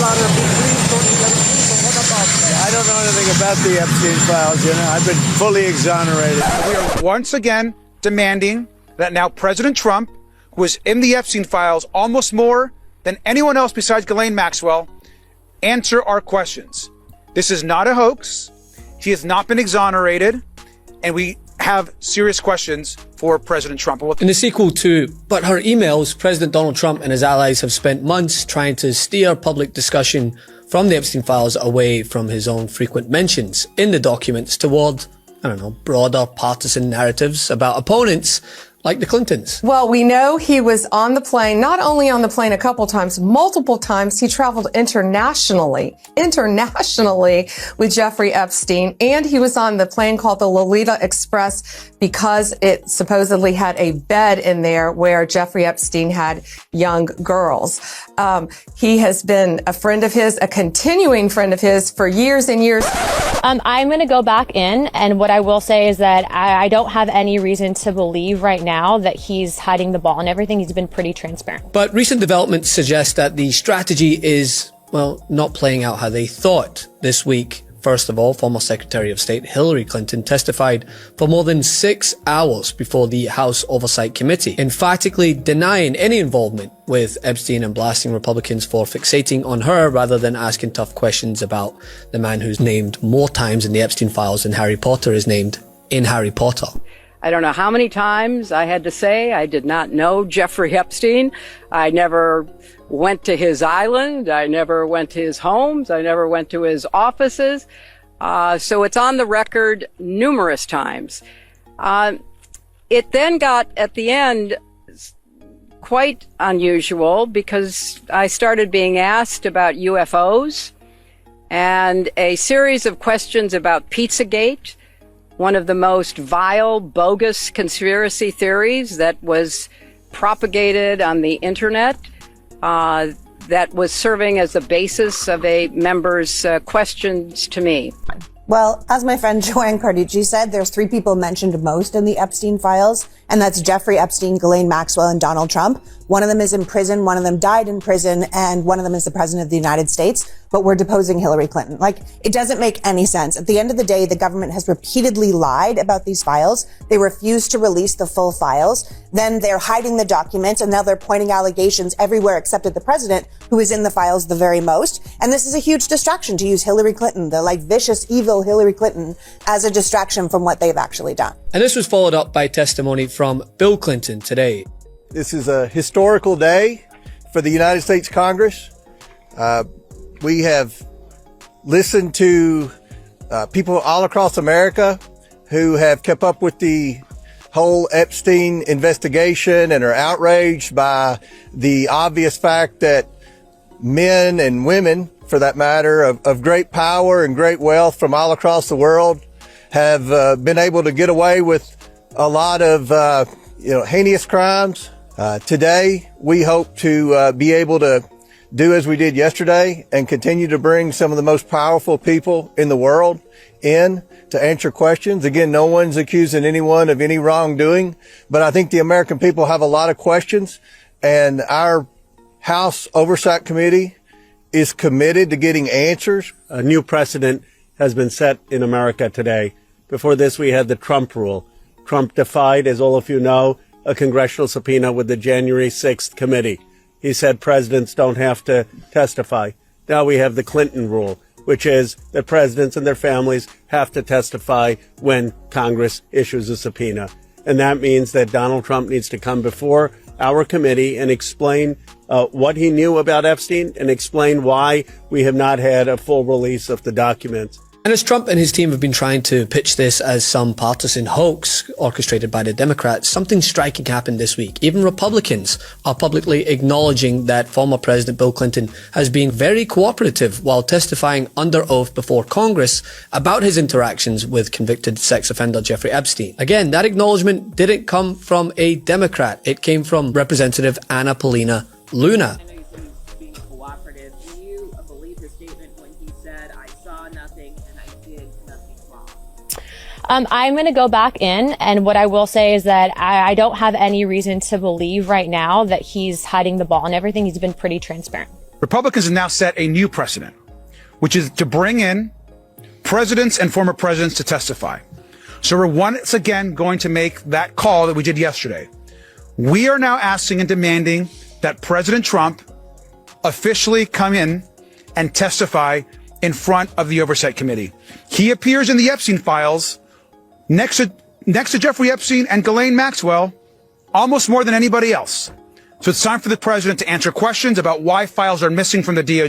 I don't know anything about the Epstein files, I've been fully exonerated. We are once again demanding that now President Trump, who is in the Epstein files almost more than anyone else besides Ghislaine Maxwell, answer our questions. This is not a hoax. He has not been exonerated, and we have serious questions for President Trump. In the sequel to But Her Emails, President Donald Trump and his allies have spent months trying to steer public discussion from the Epstein files away from his own frequent mentions in the documents toward, broader partisan narratives about opponents like the Clintons. Well, we know he was on the plane, not only on the plane a couple times, multiple times. He traveled internationally with Jeffrey Epstein. And he was on the plane called the Lolita Express because it supposedly had a bed in there where Jeffrey Epstein had young girls. He has been a friend of his, a continuing friend of his for years and years. I'm going to go back in, and what I will say is that I don't have any reason to believe right now that he's hiding the ball and everything. He's been pretty transparent. But recent developments suggest that the strategy is, not playing out how they thought. This week, first of all, former Secretary of State Hillary Clinton testified for more than 6 hours before the House Oversight Committee, emphatically denying any involvement with Epstein and blasting Republicans for fixating on her rather than asking tough questions about the man who's named more times in the Epstein files than Harry Potter is named in Harry Potter. I don't know how many times I had to say I did not know Jeffrey Epstein. I never went to his island. I never went to his homes. I never went to his offices. So it's on the record numerous times. It then got, at the end, quite unusual because I started being asked about UFOs and a series of questions about Pizzagate, one of the most vile, bogus conspiracy theories that was propagated on the internet, that was serving as the basis of a member's questions to me. Well, as my friend Joanne Carducci said, there's 3 people mentioned most in the Epstein files, and that's Jeffrey Epstein, Ghislaine Maxwell, and Donald Trump. One of them is in prison, one of them died in prison, and one of them is the president of the United States, but we're deposing Hillary Clinton. It doesn't make any sense. At the end of the day, the government has repeatedly lied about these files. They refuse to release the full files. Then they're hiding the documents, and now they're pointing allegations everywhere except at the president, who is in the files the very most. And this is a huge distraction to use Hillary Clinton, the vicious, evil Hillary Clinton, as a distraction from what they've actually done. And this was followed up by testimony from Bill Clinton today. This is a historical day for the United States Congress. We have listened to people all across America who have kept up with the whole Epstein investigation and are outraged by the obvious fact that men and women, for that matter, of great power and great wealth from all across the world have been able to get away with a lot of heinous crimes. Today, we hope to be able to do as we did yesterday and continue to bring some of the most powerful people in the world in to answer questions. Again, no one's accusing anyone of any wrongdoing, but I think the American people have a lot of questions, and our House Oversight Committee is committed to getting answers. A new precedent has been set in America today. Before this, we had the Trump rule. Trump defied, as all of you know, a congressional subpoena with the January 6th committee. He said presidents don't have to testify. Now we have the Clinton rule, which is that presidents and their families have to testify when Congress issues a subpoena. And that means that Donald Trump needs to come before our committee and explain what he knew about Epstein and explain why we have not had a full release of the documents. And as Trump and his team have been trying to pitch this as some partisan hoax orchestrated by the Democrats, something striking happened this week. Even Republicans are publicly acknowledging that former President Bill Clinton has been very cooperative while testifying under oath before Congress about his interactions with convicted sex offender Jeffrey Epstein. Again, that acknowledgement didn't come from a Democrat. It came from Representative Anna Paulina Luna. I'm going to go back in, and what I will say is that I don't have any reason to believe right now that he's hiding the ball and everything. He's been pretty transparent. Republicans have now set a new precedent, which is to bring in presidents and former presidents to testify. So we're once again going to make that call that we did yesterday. We are now asking and demanding that President Trump officially come in and testify in front of the Oversight Committee. He appears in the Epstein files next to Jeffrey Epstein and Ghislaine Maxwell almost more than anybody else. So it's time for the president to answer questions about why files are missing from the DOJ.